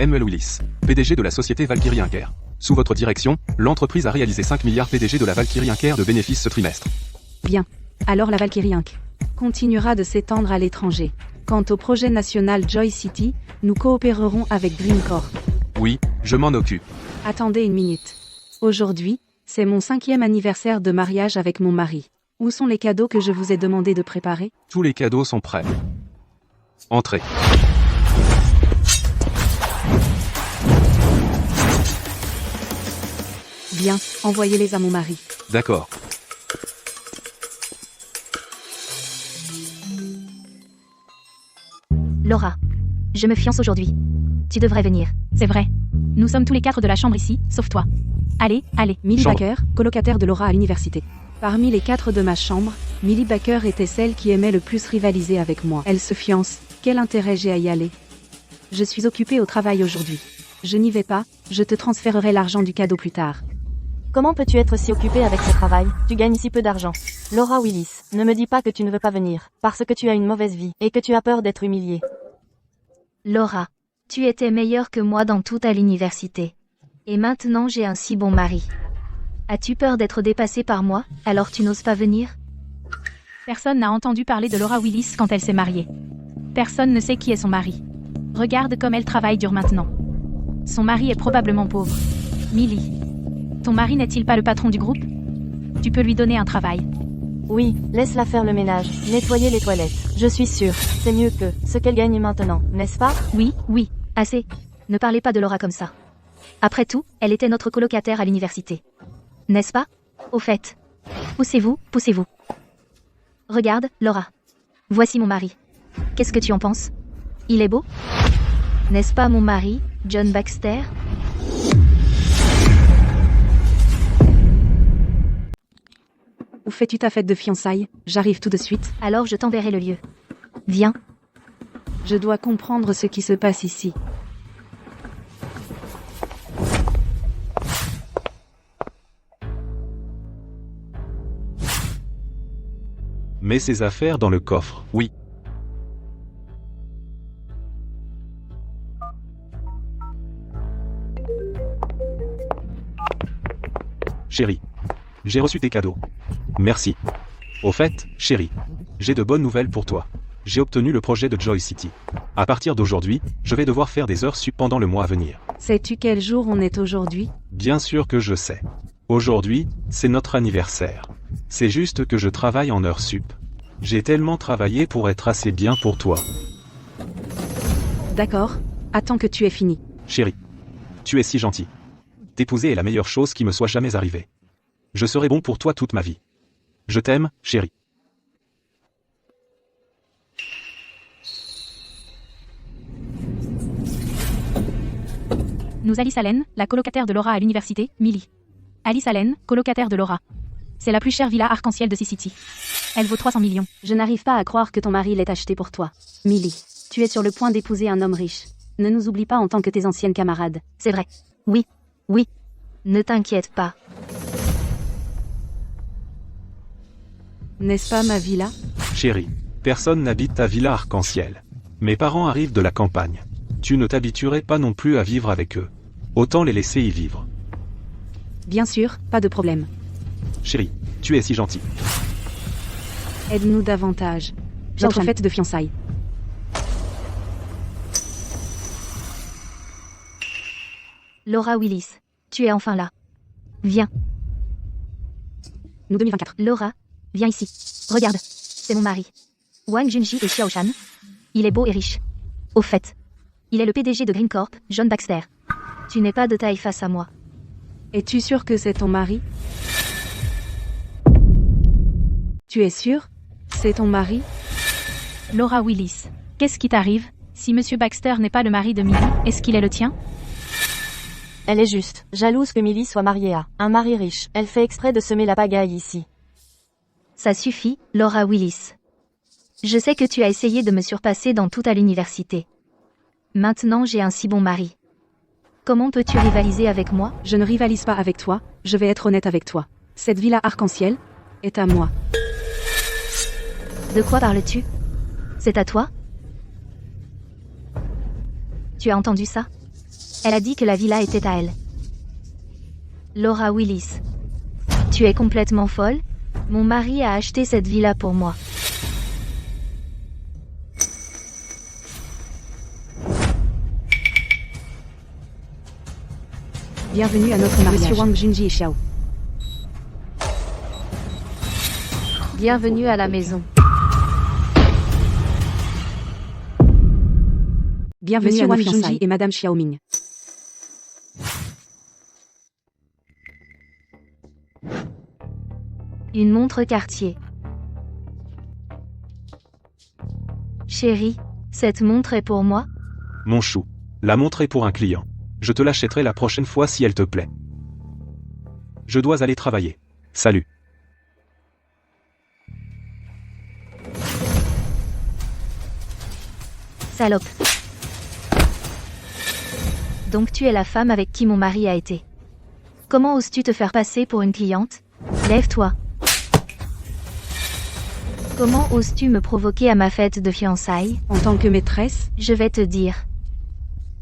Emmanuel Willis, PDG de la société Valkyrie Inc. Sous votre direction, l'entreprise a réalisé 5 milliards PDG de la Valkyrie Inc. de bénéfices ce trimestre. Bien. Alors la Valkyrie Inc. continuera de s'étendre à l'étranger. Quant au projet national Joy City, nous coopérerons avec Green Corp. Oui, je m'en occupe. Attendez une minute. Aujourd'hui, c'est mon 5e anniversaire de mariage avec mon mari. Où sont les cadeaux que je vous ai demandé de préparer? Tous les cadeaux sont prêts. Entrez. Bien, envoyez-les à mon mari. D'accord. Laura, je me fiance aujourd'hui. Tu devrais venir. C'est vrai. Nous sommes tous les 4 de la chambre ici, sauf toi. Allez, allez. Millie Chambre. Baker, colocataire de Laura à l'université. Parmi les 4 de ma chambre, Millie Baker était celle qui aimait le plus rivaliser avec moi. Elle se fiance, quel intérêt j'ai à y aller? Je suis occupée au travail aujourd'hui. Je n'y vais pas, je te transférerai l'argent du cadeau plus tard. Comment peux-tu être si occupée avec ce travail? Tu gagnes si peu d'argent. Laura Willis, ne me dis pas que tu ne veux pas venir, parce que tu as une mauvaise vie, et que tu as peur d'être humiliée. Laura, tu étais meilleure que moi dans toute à l'université. Et maintenant j'ai un si bon mari. As-tu peur d'être dépassée par moi, alors tu n'oses pas venir? Personne n'a entendu parler de Laura Willis quand elle s'est mariée. Personne ne sait qui est son mari. Regarde comme elle travaille dur maintenant. Son mari est probablement pauvre. Millie, ton mari n'est-il pas le patron du groupe? Tu peux lui donner un travail. Oui, laisse-la faire le ménage, nettoyer les toilettes. Je suis sûre, c'est mieux que ce qu'elle gagne maintenant, n'est-ce pas? Oui, oui, assez. Ne parlez pas de Laura comme ça. Après tout, elle était notre colocataire à l'université. N'est-ce pas? Au fait. Poussez-vous, poussez-vous. Regarde, Laura. Voici mon mari. Qu'est-ce que tu en penses? Il est beau? N'est-ce pas mon mari, John Baxter? Où fais-tu ta fête de fiançailles? J'arrive tout de suite. Alors je t'enverrai le lieu. Viens. Je dois comprendre ce qui se passe ici. Mets ses affaires dans le coffre, oui. Chérie, j'ai reçu tes cadeaux. Merci. Au fait, chérie, j'ai de bonnes nouvelles pour toi. J'ai obtenu le projet de Joy City. À partir d'aujourd'hui, je vais devoir faire des heures sup pendant le mois à venir. Sais-tu quel jour on est aujourd'hui? Bien sûr que je sais. Aujourd'hui, c'est notre anniversaire. C'est juste que je travaille en heures sup. J'ai tellement travaillé pour être assez bien pour toi. D'accord, attends que tu aies fini. Chérie, tu es si gentil. T'épouser est la meilleure chose qui me soit jamais arrivée. Je serai bon pour toi toute ma vie. Je t'aime, chérie. Nous Alice Allen, la colocataire de Laura à l'université, Millie. Alice Allen, colocataire de Laura. C'est la plus chère villa arc-en-ciel de C-City. Elle vaut 300 millions. Je n'arrive pas à croire que ton mari l'ait acheté pour toi. Millie, tu es sur le point d'épouser un homme riche. Ne nous oublie pas en tant que tes anciennes camarades. C'est vrai. Oui. Oui. Ne t'inquiète pas. N'est-ce pas ma villa? Chérie, personne n'habite ta villa arc-en-ciel. Mes parents arrivent de la campagne. Tu ne t'habituerais pas non plus à vivre avec eux. Autant les laisser y vivre. Bien sûr, pas de problème. Chérie, tu es si gentil. Aide-nous davantage. Notre J'enchaîne. fête de fiançailles. Laura Willis, tu es enfin là. Viens. Nous 2024. Laura, viens ici. Regarde, c'est mon mari. Wang Junji et Xiao Shan. Il est beau et riche. Au fait, il est le PDG de Green Corp, John Baxter. Tu n'es pas de taille face à moi. Es-tu sûr que c'est ton mari? Tu es sûr? C'est ton mari? Laura Willis, qu'est-ce qui t'arrive? Si Monsieur Baxter n'est pas le mari de Millie, est-ce qu'il est le tien? Elle est juste, jalouse que Millie soit mariée à un mari riche. Elle fait exprès de semer la pagaille ici. Ça suffit, Laura Willis. Je sais que tu as essayé de me surpasser dans toute à l'université. Maintenant j'ai un si bon mari. Comment peux-tu rivaliser avec moi? Je ne rivalise pas avec toi, je vais être honnête avec toi. Cette villa arc-en-ciel est à moi. De quoi parles-tu? C'est à toi? Tu as entendu ça? Elle a dit que la villa était à elle. Laura Willis. Tu es complètement folle? Mon mari a acheté cette villa pour moi. Bienvenue à notre mariage. Monsieur Wang Junji et Xiao. Bienvenue à la maison. Bienvenue Monsieur à nos Wang fiançailles Junji et Madame Xiaoming. Une montre Cartier. Chérie, cette montre est pour moi? Mon chou. La montre est pour un client. Je te l'achèterai la prochaine fois si elle te plaît. Je dois aller travailler. Salut. Salope. Donc tu es la femme avec qui mon mari a été. Comment oses-tu te faire passer pour une cliente? Lève-toi. Comment oses-tu me provoquer à ma fête de fiançailles? En tant que maîtresse, Je vais te dire.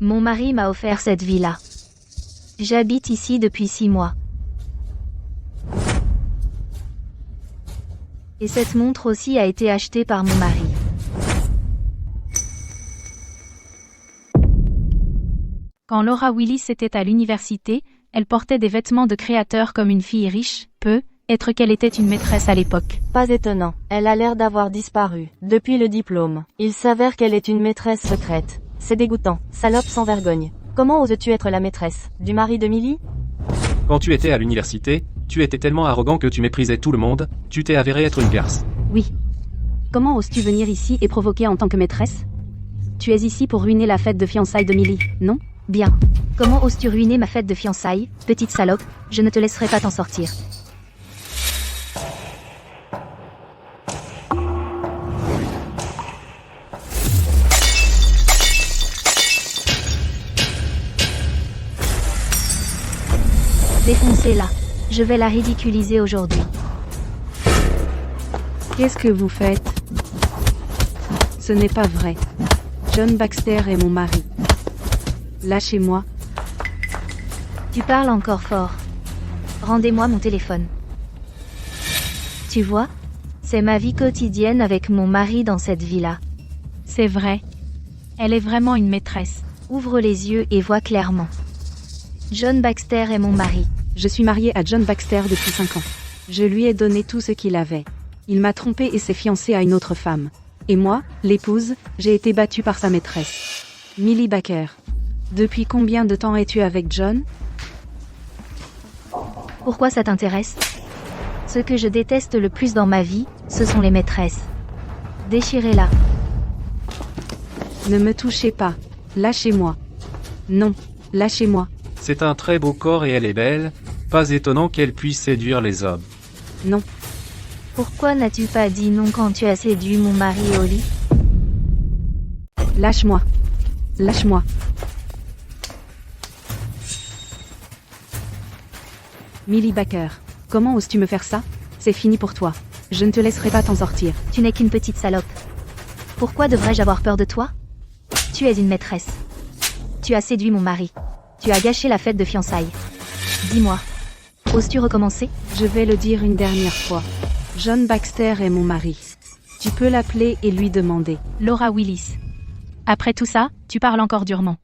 Mon mari m'a offert cette villa. J'habite ici depuis 6 mois. Et cette montre aussi a été achetée par mon mari. Quand Laura Willis était à l'université, elle portait des vêtements de créateur comme une fille riche, peut être qu'elle était une maîtresse à l'époque. Pas étonnant, elle a l'air d'avoir disparu. Depuis le diplôme, il s'avère qu'elle est une maîtresse secrète. C'est dégoûtant, salope sans vergogne. Comment oses-tu être la maîtresse du mari de Millie? Quand tu étais à l'université, tu étais tellement arrogant que tu méprisais tout le monde, tu t'es avéré être une garce. oui. Comment oses-tu venir ici et provoquer en tant que maîtresse? Tu es ici pour ruiner la fête de fiançailles de Millie, non? Bien. Comment oses-tu ruiner ma fête de fiançailles, petite salope? Je ne te laisserai pas t'en sortir. Défoncez-la. Je vais la ridiculiser aujourd'hui. Qu'est-ce que vous faites? Ce n'est pas vrai. John Baxter est mon mari. Lâchez-moi. Tu parles encore fort. Rendez-moi mon téléphone. Tu vois? C'est ma vie quotidienne avec mon mari dans cette villa. C'est vrai. Elle est vraiment une maîtresse. Ouvre les yeux et vois clairement. John Baxter est mon mari. Je suis mariée à John Baxter depuis 5 ans. Je lui ai donné tout ce qu'il avait. Il m'a trompée et s'est fiancé à une autre femme. Et moi, l'épouse, j'ai été battue par sa maîtresse. Millie Baker. Depuis combien de temps es-tu avec John? Pourquoi ça t'intéresse? Ce que je déteste le plus dans ma vie, ce sont les maîtresses. Déchirez-la. Ne me touchez pas. Lâchez-moi. Non, lâchez-moi. C'est un très beau corps et elle est belle, pas étonnant qu'elle puisse séduire les hommes. Non. Pourquoi n'as-tu pas dit non quand tu as séduit mon mari au lit? Lâche-moi. Lâche-moi. Millie Baker. Comment oses-tu me faire ça? C'est fini pour toi. Je ne te laisserai pas t'en sortir. Tu n'es qu'une petite salope. Pourquoi devrais-je avoir peur de toi? Tu es une maîtresse. Tu as séduit mon mari. Tu as gâché la fête de fiançailles. Dis-moi. Oses-tu recommencer? Je vais le dire une dernière fois. John Baxter est mon mari. Tu peux l'appeler et lui demander. Laura Willis. Après tout ça, tu parles encore durement.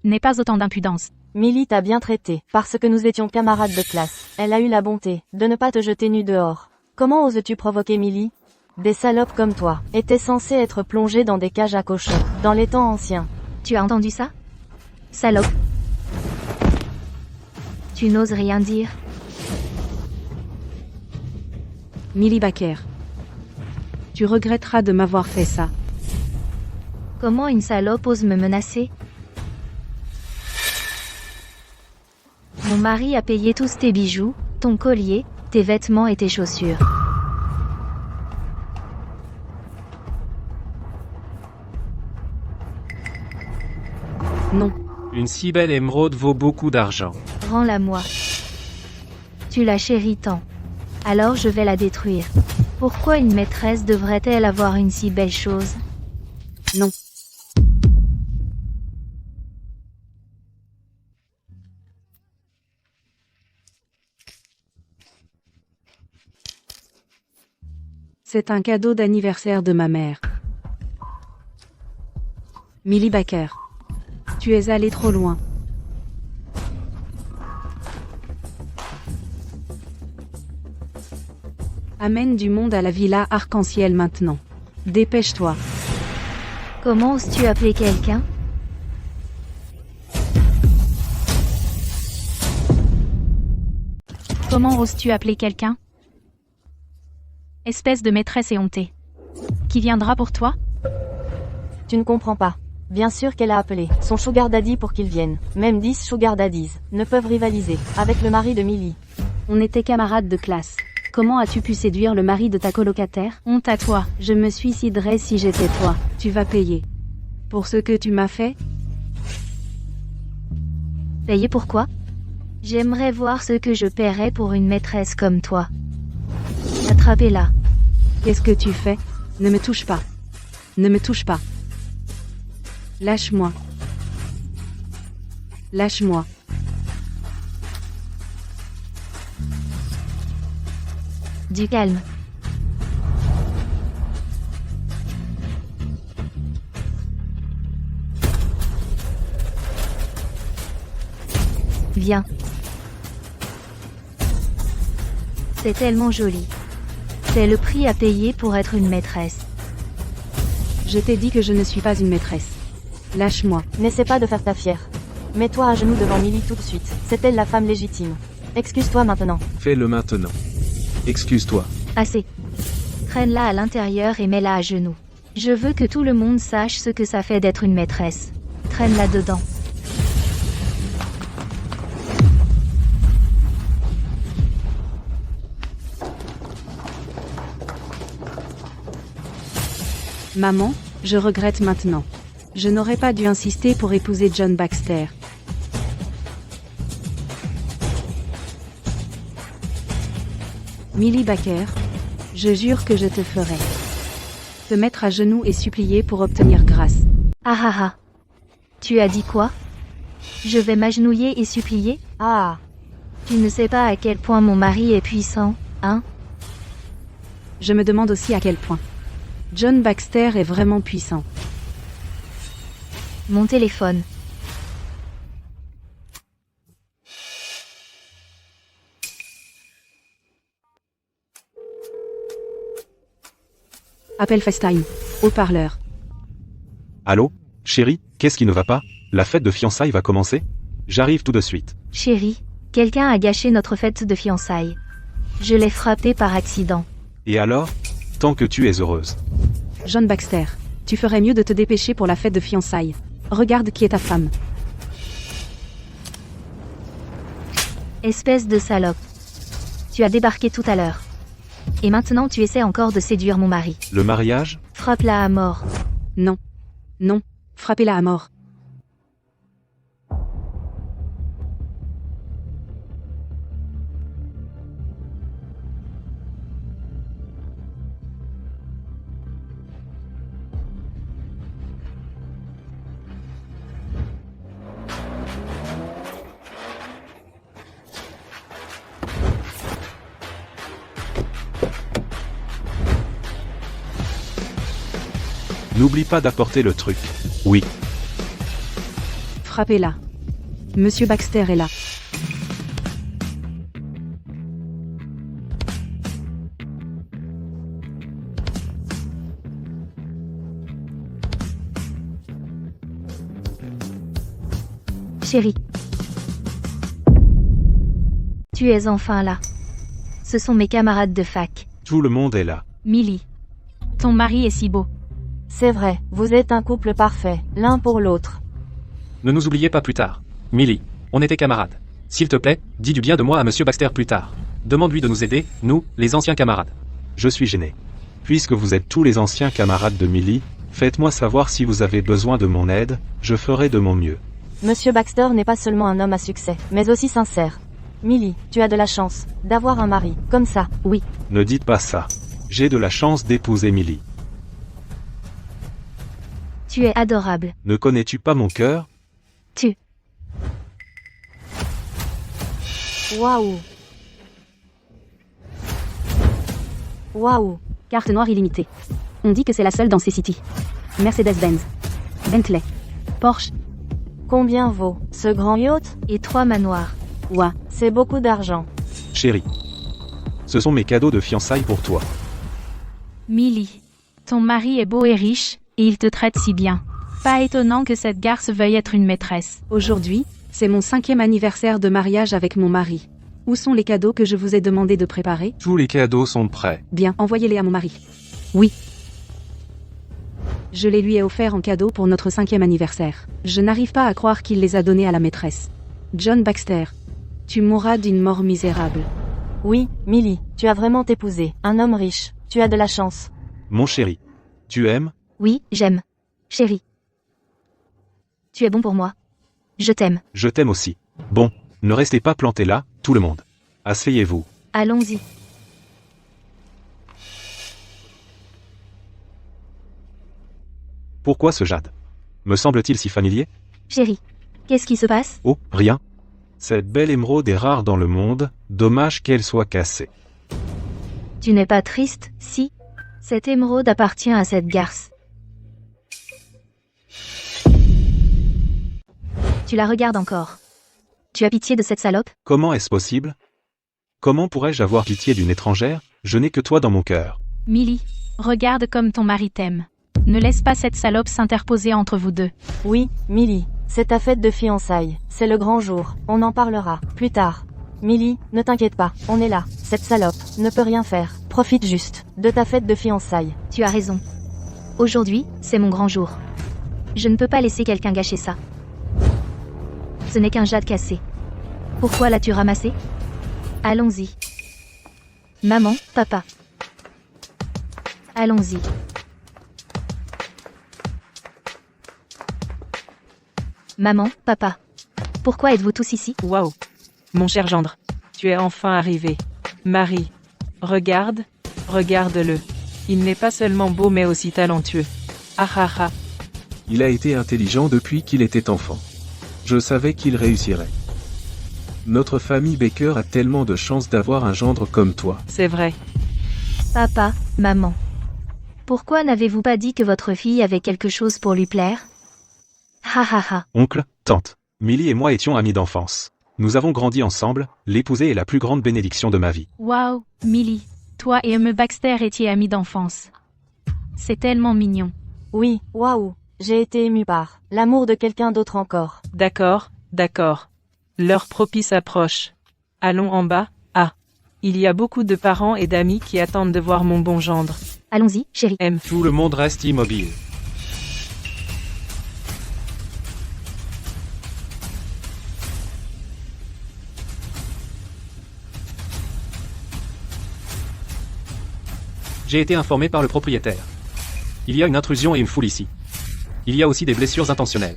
N'aie pas autant d'impudence. Millie t'a bien traité, parce que nous étions camarades de classe. Elle a eu la bonté de ne pas te jeter nu dehors. Comment oses-tu provoquer Millie? Des salopes comme toi étaient censées être plongées dans des cages à cochons, dans les temps anciens. Tu as entendu ça? Salope. Tu n'oses rien dire? Millie Baker. Tu regretteras de m'avoir fait ça. Comment une salope ose me menacer? Mon mari a payé tous tes bijoux, ton collier, tes vêtements et tes chaussures. Non. Une si belle émeraude vaut beaucoup d'argent. Rends-la-moi. Tu la chéris tant. Alors je vais la détruire. Pourquoi une maîtresse devrait-elle avoir une si belle chose? Non. C'est un cadeau d'anniversaire de ma mère. Millie Baker. Tu es allé trop loin. Amène du monde à la villa arc-en-ciel maintenant. Dépêche-toi. Comment oses-tu appeler quelqu'un? Comment oses-tu appeler quelqu'un? Espèce de maîtresse éhontée. Qui viendra pour toi? Tu ne comprends pas. Bien sûr qu'elle a appelé son sugar daddy pour qu'il vienne. Même 10 sugar daddies ne peuvent rivaliser avec le mari de Millie. On était camarades de classe. Comment as-tu pu séduire le mari de ta colocataire? Honte à toi. Je me suiciderais si j'étais toi. Tu vas payer. Pour ce que tu m'as fait? Payer pourquoi? J'aimerais voir ce que je paierais pour une maîtresse comme toi. Attrapez-la. Qu'est-ce que tu fais? Ne me touche pas. Ne me touche pas. Lâche-moi. Lâche-moi. Du calme. Viens. C'est tellement joli. C'est le prix à payer pour être une maîtresse. Je t'ai dit que je ne suis pas une maîtresse. Lâche-moi. N'essaie pas de faire ta fière. Mets-toi à genoux devant Millie tout de suite. C'est elle la femme légitime. Excuse-toi maintenant. Fais-le maintenant. Excuse-toi. Assez. Traîne-la à l'intérieur et mets-la à genoux. Je veux que tout le monde sache ce que ça fait d'être une maîtresse. Traîne-la dedans. Maman, je regrette maintenant. Je n'aurais pas dû insister pour épouser John Baxter. Millie Baker, je jure que je te ferai. Te mettre à genoux et supplier pour obtenir grâce. Ah ah ah. Tu as dit quoi? Je vais m'agenouiller et supplier? Ah. Tu ne sais pas à quel point mon mari est puissant, hein? Je me demande aussi à quel point. John Baxter est vraiment puissant. Mon téléphone. Appel FaceTime. Haut-parleur. Allô? Chérie, qu'est-ce qui ne va pas? La fête de fiançailles va commencer? J'arrive tout de suite. Chérie, quelqu'un a gâché notre fête de fiançailles. Je l'ai frappé par accident. Et alors? Tant que tu es heureuse. John Baxter, tu ferais mieux de te dépêcher pour la fête de fiançailles. Regarde qui est ta femme. Espèce de salope. Tu as débarqué tout à l'heure. Et maintenant tu essaies encore de séduire mon mari. Le mariage? Frappe-la à mort. Non. Non. Frappez-la à mort. N'oublie pas d'apporter le truc. Oui. Frappez-la. Monsieur Baxter est là. Chérie. Tu es enfin là. Ce sont mes camarades de fac. Tout le monde est là. Millie. Ton mari est si beau. C'est vrai, vous êtes un couple parfait, l'un pour l'autre. Ne nous oubliez pas plus tard. Millie, on était camarades. S'il te plaît, dis du bien de moi à Monsieur Baxter plus tard. Demande-lui de nous aider, nous, les anciens camarades. Je suis gêné. Puisque vous êtes tous les anciens camarades de Millie, faites-moi savoir si vous avez besoin de mon aide, je ferai de mon mieux. Monsieur Baxter n'est pas seulement un homme à succès, mais aussi sincère. Millie, tu as de la chance d'avoir un mari, comme ça, oui. Ne dites pas ça. J'ai de la chance d'épouser Millie. Tu es adorable. Ne connais-tu pas mon cœur? Waouh. Waouh. Carte noire illimitée. On dit que c'est la seule dans ces cities. Mercedes-Benz. Bentley. Porsche. Combien vaut ce grand yacht? Et 3 manoirs. Ouah. C'est beaucoup d'argent. Chérie. Ce sont mes cadeaux de fiançailles pour toi. Millie. Ton mari est beau et riche, et il te traite si bien. Pas étonnant que cette garce veuille être une maîtresse. Aujourd'hui, c'est mon 5e anniversaire de mariage avec mon mari. Où sont les cadeaux que je vous ai demandé de préparer? Tous les cadeaux sont prêts. Bien, envoyez-les à mon mari. Oui. Je les lui ai offerts en cadeau pour notre 5e anniversaire. Je n'arrive pas à croire qu'il les a donnés à la maîtresse. John Baxter. Tu mourras d'une mort misérable. Oui, Millie, tu as vraiment épousé un homme riche. Tu as de la chance. Mon chéri. Tu aimes? Oui, j'aime. Chérie. Tu es bon pour moi. Je t'aime. Je t'aime aussi. Bon, ne restez pas plantés là, tout le monde. Asseyez-vous. Allons-y. Pourquoi ce jade? Me semble-t-il si familier? Chérie. Qu'est-ce qui se passe? Oh, rien. Cette belle émeraude est rare dans le monde, dommage qu'elle soit cassée. Tu n'es pas triste, si? Cette émeraude appartient à cette garce. Tu la regardes encore. Tu as pitié de cette salope? Comment est-ce possible? Comment pourrais-je avoir pitié d'une étrangère? Je n'ai que toi dans mon cœur. Millie, regarde comme ton mari t'aime. Ne laisse pas cette salope s'interposer entre vous deux. Oui, Millie, c'est ta fête de fiançailles. C'est le grand jour. On en parlera plus tard. Millie, ne t'inquiète pas, on est là. Cette salope ne peut rien faire. Profite juste de ta fête de fiançailles. Tu as raison. Aujourd'hui, c'est mon grand jour. Je ne peux pas laisser quelqu'un gâcher ça. Ce n'est qu'un jade cassé. Pourquoi l'as-tu ramassé? Allons-y. Maman, papa. Allons-y. Maman, papa. Pourquoi êtes-vous tous ici? Waouh! Mon cher gendre, tu es enfin arrivé. Marie, regarde-le. Il n'est pas seulement beau mais aussi talentueux. Ah ah ah. Il a été intelligent depuis qu'il était enfant. Je savais qu'il réussirait. Notre famille Baker a tellement de chance d'avoir un gendre comme toi. C'est vrai. Papa, maman. Pourquoi n'avez-vous pas dit que votre fille avait quelque chose pour lui plaire? Ha ha ha. Oncle, tante. Millie et moi étions amis d'enfance. Nous avons grandi ensemble, l'épouser est la plus grande bénédiction de ma vie. Waouh, Millie, toi et M. Baxter étiez amis d'enfance. C'est tellement mignon. Oui, waouh. J'ai été émue par l'amour de quelqu'un d'autre encore. D'accord. L'heure propice approche. Allons en bas. Ah. Il y a beaucoup de parents et d'amis qui attendent de voir mon bon gendre. Allons-y, chérie. M. Tout le monde reste immobile. J'ai été informé par le propriétaire. Il y a une intrusion et une foule ici. Il y a aussi des blessures intentionnelles.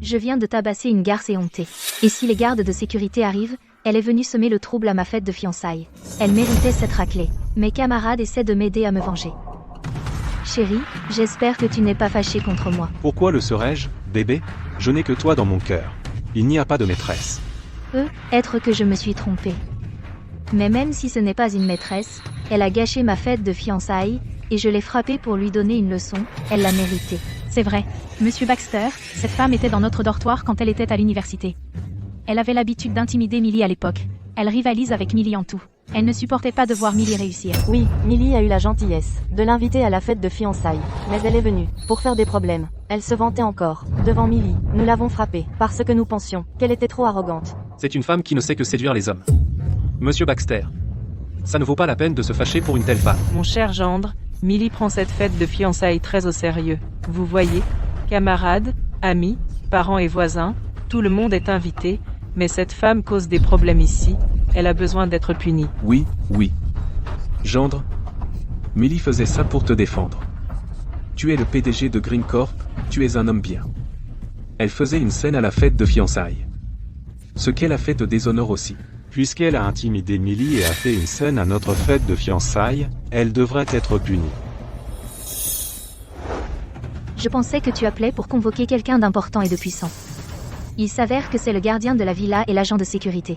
Je viens de tabasser une garce éhontée. Et si les gardes de sécurité arrivent, elle est venue semer le trouble à ma fête de fiançailles. Elle méritait cette raclée. Mes camarades essaient de m'aider à me venger. Chérie, j'espère que tu n'es pas fâchée contre moi. Pourquoi le serais-je, bébé? Je n'ai que toi dans mon cœur. Il n'y a pas de maîtresse. Être que je me suis trompée. Mais même si ce n'est pas une maîtresse, elle a gâché ma fête de fiançailles, et je l'ai frappée pour lui donner une leçon, elle l'a mérité. C'est vrai. Monsieur Baxter, cette femme était dans notre dortoir quand elle était à l'université. Elle avait l'habitude d'intimider Millie à l'époque. Elle rivalise avec Millie en tout. Elle ne supportait pas de voir Millie réussir. Oui, Millie a eu la gentillesse de l'inviter à la fête de fiançailles. Mais elle est venue pour faire des problèmes. Elle se vantait encore. Devant Millie, nous l'avons frappée parce que nous pensions qu'elle était trop arrogante. C'est une femme qui ne sait que séduire les hommes. Monsieur Baxter, ça ne vaut pas la peine de se fâcher pour une telle femme. Mon cher gendre, Millie prend cette fête de fiançailles très au sérieux. Vous voyez, camarades, amis, parents et voisins, tout le monde est invité, mais cette femme cause des problèmes ici. Elle a besoin d'être punie. Oui. Gendre, Millie faisait ça pour te défendre. Tu es le PDG de Green Corp, tu es un homme bien. Elle faisait une scène à la fête de fiançailles. Ce qu'elle a fait te déshonore aussi. Puisqu'elle a intimidé Millie et a fait une scène à notre fête de fiançailles, elle devrait être punie. Je pensais que tu appelais pour convoquer quelqu'un d'important et de puissant. Il s'avère que c'est le gardien de la villa et l'agent de sécurité.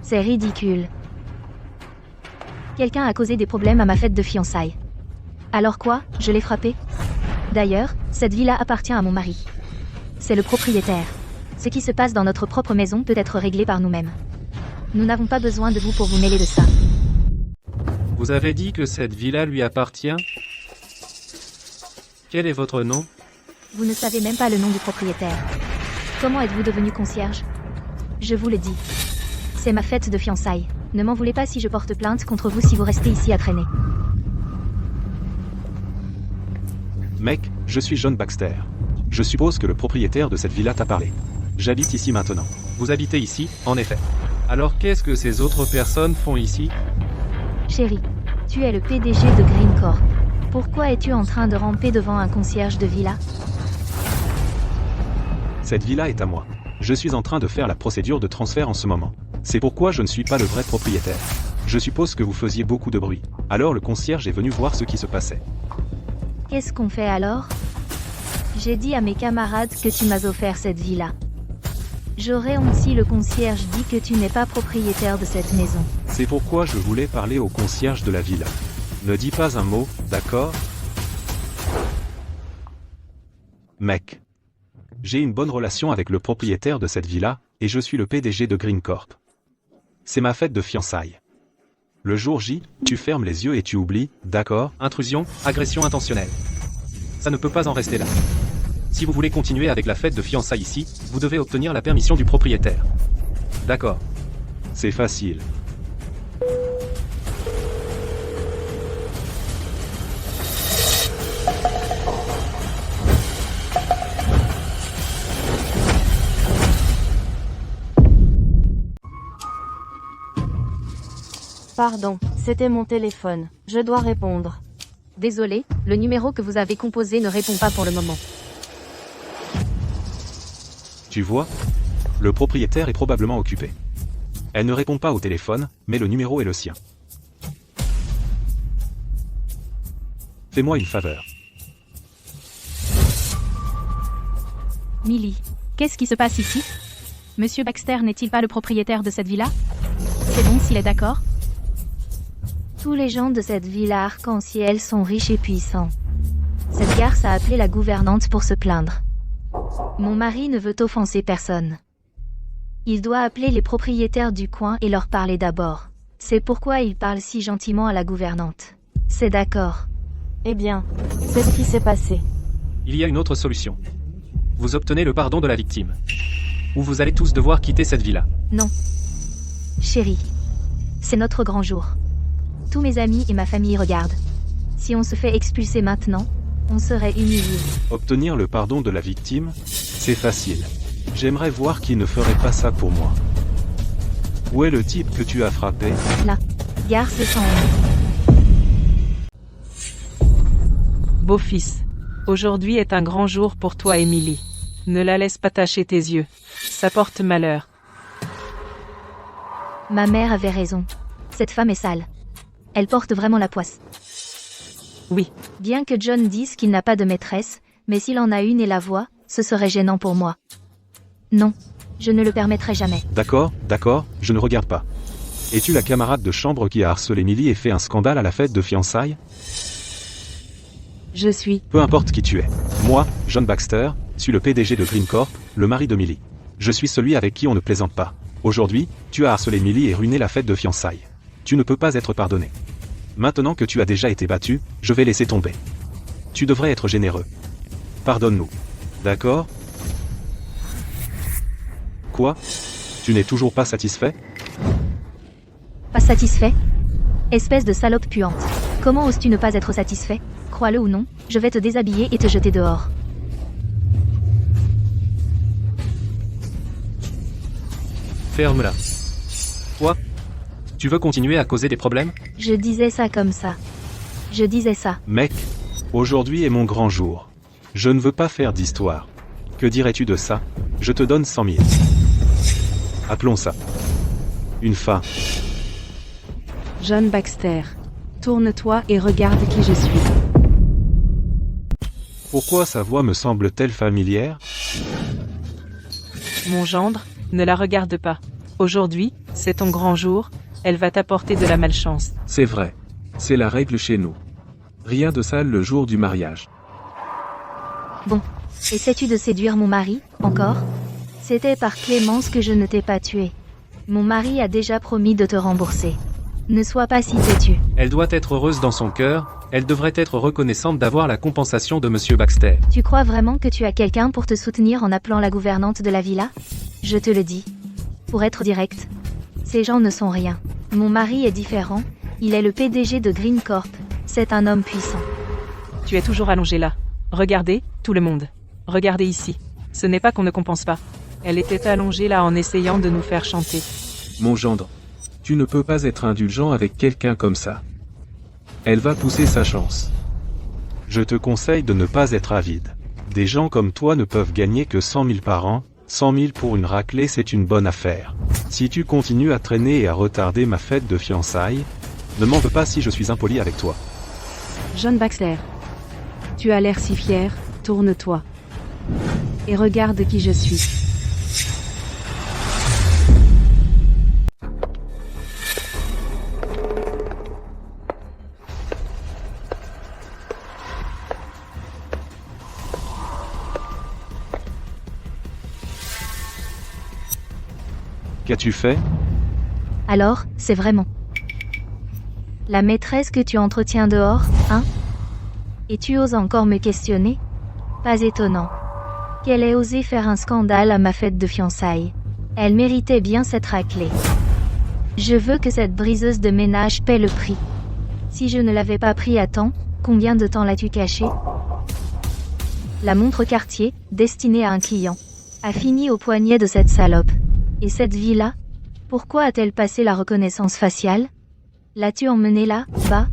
C'est ridicule. Quelqu'un a causé des problèmes à ma fête de fiançailles. Alors quoi, je l'ai frappé? D'ailleurs, cette villa appartient à mon mari. C'est le propriétaire. Ce qui se passe dans notre propre maison peut être réglé par nous-mêmes. Nous n'avons pas besoin de vous pour vous mêler de ça. Vous avez dit que cette villa lui appartient? Quel est votre nom? Vous ne savez même pas le nom du propriétaire. Comment êtes-vous devenu concierge? Je vous le dis. C'est ma fête de fiançailles. Ne m'en voulez pas si je porte plainte contre vous si vous restez ici à traîner. Mec, je suis John Baxter. Je suppose que le propriétaire de cette villa t'a parlé. J'habite ici maintenant. Vous habitez ici, en effet. Alors qu'est-ce que ces autres personnes font ici? Chérie, tu es le PDG de Green Corp. Pourquoi es-tu en train de ramper devant un concierge de villa? Cette villa est à moi. Je suis en train de faire la procédure de transfert en ce moment. C'est pourquoi je ne suis pas le vrai propriétaire. Je suppose que vous faisiez beaucoup de bruit. Alors le concierge est venu voir ce qui se passait. Qu'est-ce qu'on fait alors? J'ai dit à mes camarades que tu m'as offert cette villa. J'aurais honte si le concierge dit que tu n'es pas propriétaire de cette maison. C'est pourquoi je voulais parler au concierge de la villa. Ne dis pas un mot, d'accord? Mec. J'ai une bonne relation avec le propriétaire de cette villa, et je suis le PDG de Green Corp. C'est ma fête de fiançailles. Le jour J, tu fermes les yeux et tu oublies, d'accord? Intrusion, agression intentionnelle. Ça ne peut pas en rester là. Si vous voulez continuer avec la fête de fiançailles ici, vous devez obtenir la permission du propriétaire. D'accord. C'est facile. Pardon, c'était mon téléphone. Je dois répondre. Désolé, le numéro que vous avez composé ne répond pas pour le moment. Tu vois? Le propriétaire est probablement occupé. Elle ne répond pas au téléphone, mais le numéro est le sien. Fais-moi une faveur. Millie, qu'est-ce qui se passe ici? Monsieur Baxter n'est-il pas le propriétaire de cette villa? C'est bon s'il est d'accord? Tous les gens de cette villa arc-en-ciel sont riches et puissants. Cette garce a appelé la gouvernante pour se plaindre. Mon mari ne veut offenser personne. Il doit appeler les propriétaires du coin et leur parler d'abord. C'est pourquoi il parle si gentiment à la gouvernante. C'est d'accord. Eh bien, c'est ce qui s'est passé. Il y a une autre solution. Vous obtenez le pardon de la victime. Ou vous allez tous devoir quitter cette villa. Non. Chérie. C'est notre grand jour. Tous mes amis et ma famille regardent. Si on se fait expulser maintenant, on serait humiliés. Obtenir le pardon de la victime, c'est facile. J'aimerais voir qui ne ferait pas ça pour moi. Où est le type que tu as frappé? Là. Garce sans... Beau-fils. Aujourd'hui est un grand jour pour toi, Émilie. Ne la laisse pas tacher tes yeux. Ça porte malheur. Ma mère avait raison. Cette femme est sale. Elle porte vraiment la poisse. Oui. Bien que John dise qu'il n'a pas de maîtresse, mais s'il en a une et la voit, ce serait gênant pour moi. Non, je ne le permettrai jamais. D'accord, je ne regarde pas. Es-tu la camarade de chambre qui a harcelé Millie et fait un scandale à la fête de fiançailles? Je suis. Peu importe qui tu es. Moi, John Baxter, suis le PDG de Green Corp, le mari de Millie. Je suis celui avec qui on ne plaisante pas. Aujourd'hui, tu as harcelé Millie et ruiné la fête de fiançailles. Tu ne peux pas être pardonné. Maintenant que tu as déjà été battu, je vais laisser tomber. Tu devrais être généreux. Pardonne-nous. D'accord? Quoi? Tu n'es toujours pas satisfait? Pas satisfait? Espèce de salope puante. Comment oses-tu ne pas être satisfait? Crois-le ou non, je vais te déshabiller et te jeter dehors. Ferme-la. Toi? Tu veux continuer à causer des problèmes? Je disais ça comme ça. Je disais ça. Mec, aujourd'hui est mon grand jour. Je ne veux pas faire d'histoire. Que dirais-tu de ça? Je te donne 100 000. Appelons ça une fin. John Baxter. Tourne-toi et regarde qui je suis. Pourquoi sa voix me semble-t-elle familière? Mon gendre, ne la regarde pas. Aujourd'hui, c'est ton grand jour, elle va t'apporter de la malchance. C'est vrai. C'est la règle chez nous. Rien de sale le jour du mariage. Bon. Essaies-tu de séduire mon mari, encore? C'était par clémence que je ne t'ai pas tué. Mon mari a déjà promis de te rembourser. Ne sois pas si têtu. Elle doit être heureuse dans son cœur, elle devrait être reconnaissante d'avoir la compensation de Monsieur Baxter. Tu crois vraiment que tu as quelqu'un pour te soutenir en appelant la gouvernante de la villa? Je te le dis. Pour être direct, ces gens ne sont rien. Mon mari est différent, il est le PDG de Green Corp. C'est un homme puissant. Tu es toujours allongé là. Regardez, tout le monde. Regardez ici. Ce n'est pas qu'on ne compense pas. Elle était allongée là en essayant de nous faire chanter. Mon gendre. Tu ne peux pas être indulgent avec quelqu'un comme ça. Elle va pousser sa chance. Je te conseille de ne pas être avide. Des gens comme toi ne peuvent gagner que 100 000 par an, 100 000 pour une raclée c'est une bonne affaire. Si tu continues à traîner et à retarder ma fête de fiançailles, ne m'en veux pas si je suis impoli avec toi. John Baxter. Tu as l'air si fier, tourne-toi. Et regarde qui je suis. Qu'as-tu fait? Alors, c'est vraiment la maîtresse que tu entretiens dehors, hein? Et tu oses encore me questionner? Pas étonnant. Qu'elle ait osé faire un scandale à ma fête de fiançailles. Elle méritait bien cette raclée. Je veux que cette briseuse de ménage paie le prix. Si je ne l'avais pas pris à temps, combien de temps l'as-tu caché? La montre Cartier, destinée à un client, a fini au poignet de cette salope. Et cette villa? Pourquoi a-t-elle passé la reconnaissance faciale? L'as-tu emmenée là, bas?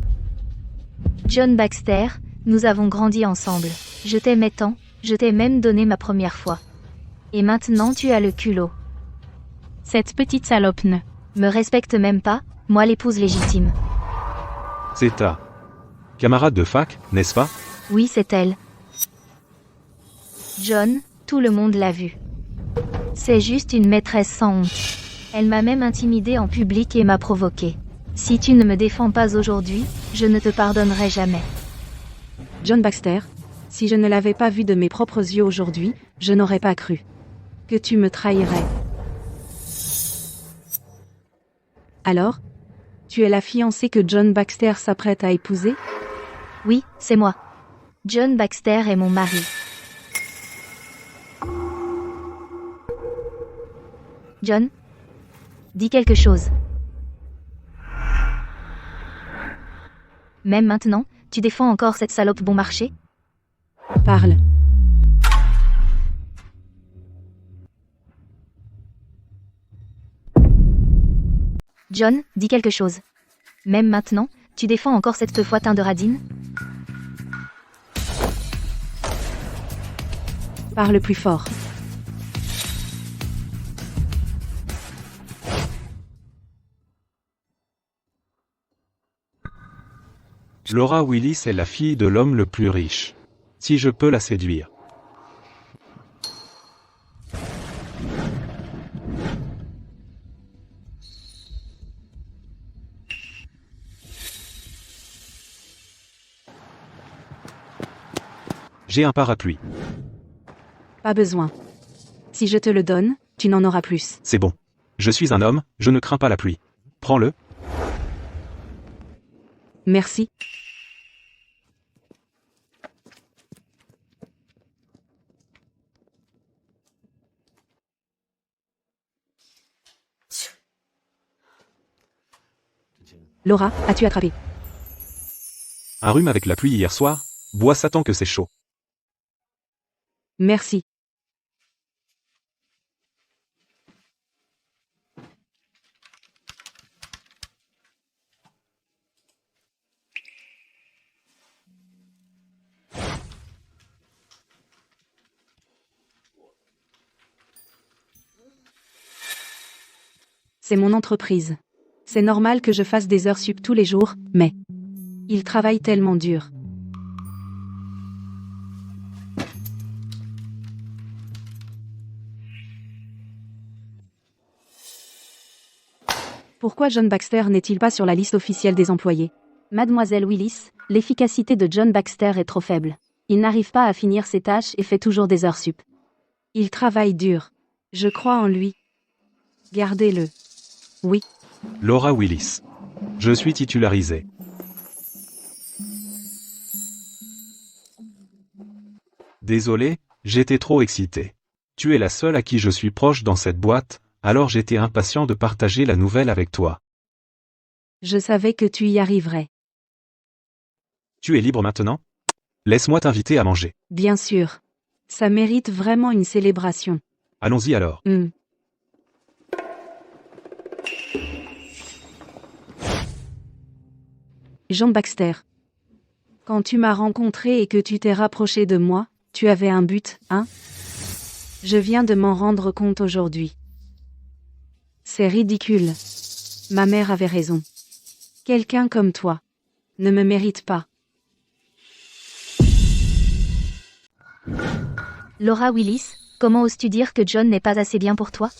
John Baxter, nous avons grandi ensemble. Je t'aimais tant, je t'ai même donné ma première fois. Et maintenant tu as le culot. Cette petite salope ne Me respecte même pas, moi l'épouse légitime. C'est ta camarade de fac, n'est-ce pas? Oui, c'est elle. John, tout le monde l'a vu. C'est juste une maîtresse sans honte. Elle m'a même intimidée en public et m'a provoqué. Si tu ne me défends pas aujourd'hui, je ne te pardonnerai jamais. John Baxter. Si je ne l'avais pas vu de mes propres yeux aujourd'hui, je n'aurais pas cru que tu me trahirais. Alors? Tu es la fiancée que John Baxter s'apprête à épouser? Oui, c'est moi. John Baxter est mon mari. John? Dis quelque chose. Même maintenant, tu défends encore cette salope bon marché? Parle. John, dis quelque chose. Même maintenant, tu défends encore cette peu foitin de radine? Parle plus fort. Laura Willis est la fille de l'homme le plus riche. Si je peux la séduire. J'ai un parapluie. Pas besoin. Si je te le donne, tu n'en auras plus. C'est bon. Je suis un homme, je ne crains pas la pluie. Prends-le. Merci. Laura, as-tu attrapé Un rhume avec la pluie hier soir? Bois ça tant que c'est chaud. Merci. C'est mon entreprise. C'est normal que je fasse des heures sup tous les jours, mais ils travaillent tellement dur. Pourquoi John Baxter n'est-il pas sur la liste officielle des employés? Mademoiselle Willis, l'efficacité de John Baxter est trop faible. Il n'arrive pas à finir ses tâches et fait toujours des heures sup. Il travaille dur. Je crois en lui. Gardez-le. Oui. Laura Willis. Je suis titularisé. Désolé, j'étais trop excité. Tu es la seule à qui je suis proche dans cette boîte, alors j'étais impatient de partager la nouvelle avec toi. Je savais que tu y arriverais. Tu es libre maintenant? Laisse-moi t'inviter à manger. Bien sûr. Ça mérite vraiment une célébration. Allons-y alors. John Baxter. Quand tu m'as rencontré et que tu t'es rapproché de moi, tu avais un but, hein? Je viens de m'en rendre compte aujourd'hui. C'est ridicule. Ma mère avait raison. Quelqu'un comme toi ne me mérite pas. Laura Willis, comment oses-tu dire que John n'est pas assez bien pour toi?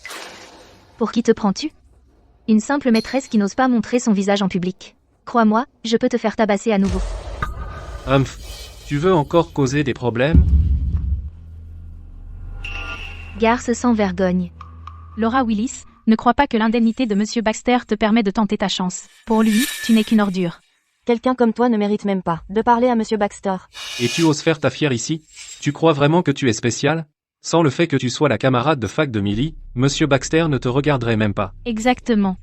Pour qui te prends-tu? Une simple maîtresse qui n'ose pas montrer son visage en public. Crois-moi, je peux te faire tabasser à nouveau. Tu veux encore causer des problèmes? Garce sans vergogne. Laura Willis, ne crois pas que l'indemnité de Monsieur Baxter te permet de tenter ta chance. Pour lui, tu n'es qu'une ordure. Quelqu'un comme toi ne mérite même pas de parler à Monsieur Baxter. Et tu oses faire ta fière ici? Tu crois vraiment que tu es spécial? Sans le fait que tu sois la camarade de fac de Millie, Monsieur Baxter ne te regarderait même pas. Exactement.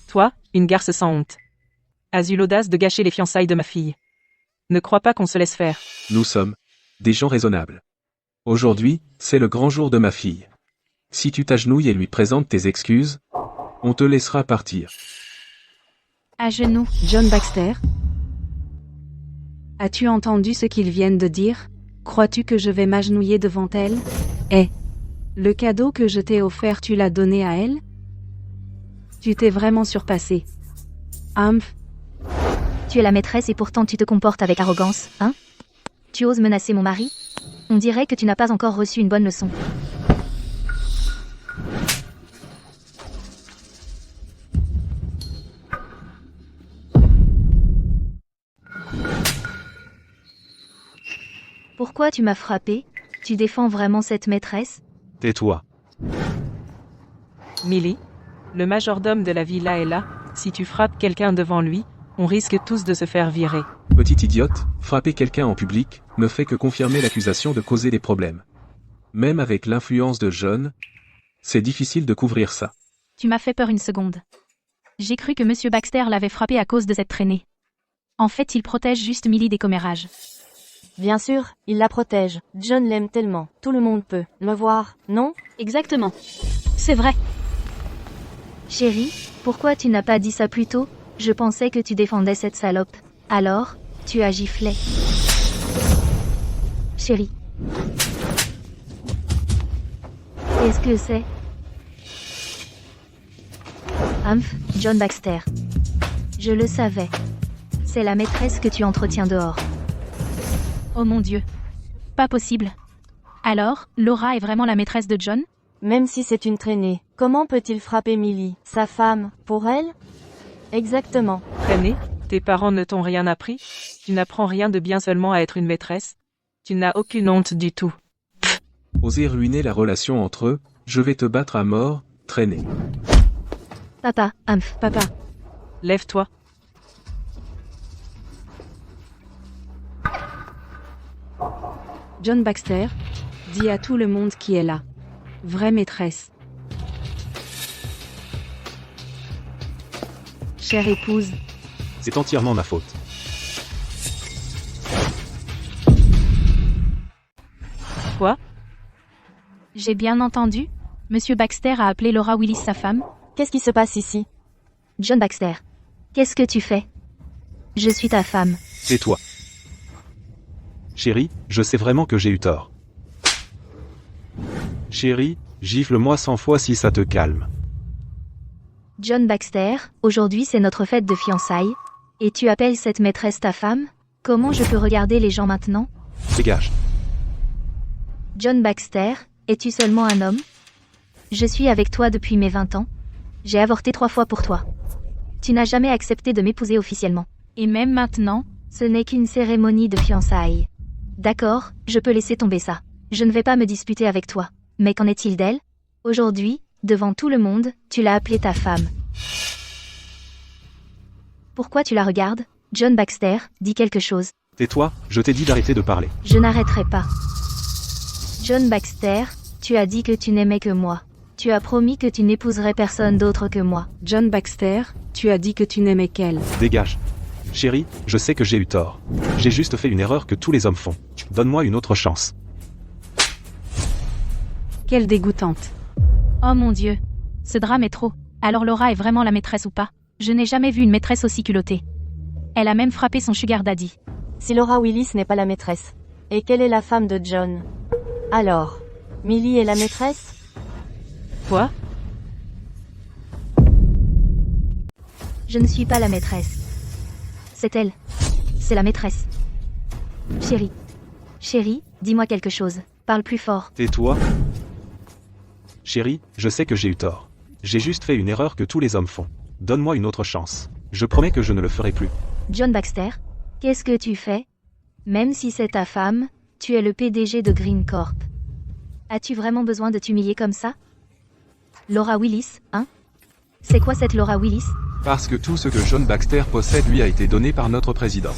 Toi, une garce sans honte. As eu l'audace de gâcher les fiançailles de ma fille. Ne crois pas qu'on se laisse faire. Nous sommes des gens raisonnables. Aujourd'hui, c'est le grand jour de ma fille. Si tu t'agenouilles et lui présentes tes excuses, on te laissera partir. À genoux. John Baxter? As-tu entendu ce qu'ils viennent de dire? Crois-tu que je vais m'agenouiller devant elle? Le cadeau que je t'ai offert, tu l'as donné à elle? Tu t'es vraiment surpassé. Tu es la maîtresse et pourtant tu te comportes avec arrogance, hein? Tu oses menacer mon mari? On dirait que tu n'as pas encore reçu une bonne leçon. Pourquoi tu m'as frappé? Tu défends vraiment cette maîtresse? Tais-toi. Millie, le majordome de la villa est là. Si tu frappes quelqu'un devant lui, on risque tous de se faire virer. Petite idiote, frapper quelqu'un en public ne fait que confirmer l'accusation de causer des problèmes. Même avec l'influence de John, c'est difficile de couvrir ça. Tu m'as fait peur une seconde. J'ai cru que Monsieur Baxter l'avait frappé à cause de cette traînée. En fait, il protège juste Millie des commérages. Bien sûr, il la protège. John l'aime tellement. Tout le monde peut le voir, non? Exactement. C'est vrai. Chérie, pourquoi tu n'as pas dit ça plus tôt? Je pensais que tu défendais cette salope. Alors, tu as giflé. Chérie. Qu'est-ce que c'est? John Baxter. Je le savais. C'est la maîtresse que tu entretiens dehors. Oh mon Dieu. Pas possible. Alors, Laura est vraiment la maîtresse de John? Même si c'est une traînée, comment peut-il frapper Millie, sa femme, pour elle? Exactement. Traînée, tes parents ne t'ont rien appris? Tu n'apprends rien de bien seulement à être une maîtresse? Tu n'as aucune honte du tout. Oser ruiner la relation entre eux, je vais te battre à mort, traîner. Papa, Papa. Lève-toi. John Baxter, dis à tout le monde qui est là. Vraie maîtresse. Chère épouse, C'est entièrement ma faute. Quoi? J'ai bien entendu? Monsieur Baxter a appelé Laura Willis sa femme? Qu'est-ce qui se passe ici? John Baxter. Qu'est-ce que tu fais? Je suis ta femme. Tais-toi. Chérie, je sais vraiment que j'ai eu tort. Chérie, gifle-moi 100 fois si ça te calme. John Baxter, aujourd'hui c'est notre fête de fiançailles. Et tu appelles cette maîtresse ta femme? Comment je peux regarder les gens maintenant? Dégage. John Baxter, es-tu seulement un homme? Je suis avec toi depuis mes 20 ans. J'ai avorté 3 fois pour toi. Tu n'as jamais accepté de m'épouser officiellement. Et même maintenant, Ce n'est qu'une cérémonie de fiançailles. D'accord, je peux laisser tomber ça. Je ne vais pas me disputer avec toi. Mais qu'en est-il d'elle? Aujourd'hui, devant tout le monde, tu l'as appelée ta femme. Pourquoi tu la regardes? John Baxter, dis quelque chose. Tais-toi, je t'ai dit d'arrêter de parler. Je n'arrêterai pas. John Baxter, tu as dit que tu n'aimais que moi. Tu as promis que tu n'épouserais personne d'autre que moi. John Baxter, tu as dit que tu n'aimais qu'elle. Dégage. Chérie, je sais que j'ai eu tort. J'ai juste fait une erreur que tous les hommes font. Donne-moi une autre chance. Quelle dégoûtante. oh mon Dieu. Ce drame est trop. Alors Laura est vraiment la maîtresse ou pas? Je n'ai jamais vu une maîtresse aussi culottée. Elle a même frappé son sugar daddy. Si Laura Willis n'est pas la maîtresse. Et quelle est la femme de John? Alors, Millie est la maîtresse? Quoi? Je ne suis pas la maîtresse. C'est elle. C'est la maîtresse. Chérie. Chérie, dis-moi quelque chose. Parle plus fort. Tais-toi. Chérie, je sais que j'ai eu tort. J'ai juste fait une erreur que tous les hommes font. Donne-moi une autre chance. Je promets que je ne le ferai plus. John Baxter, qu'est-ce que tu fais? Même si c'est ta femme, tu es le PDG de Green Corp. As-tu vraiment besoin de t'humilier comme ça? Laura Willis, hein? C'est quoi cette Laura Willis? Parce que tout ce que John Baxter possède lui a été donné par notre président.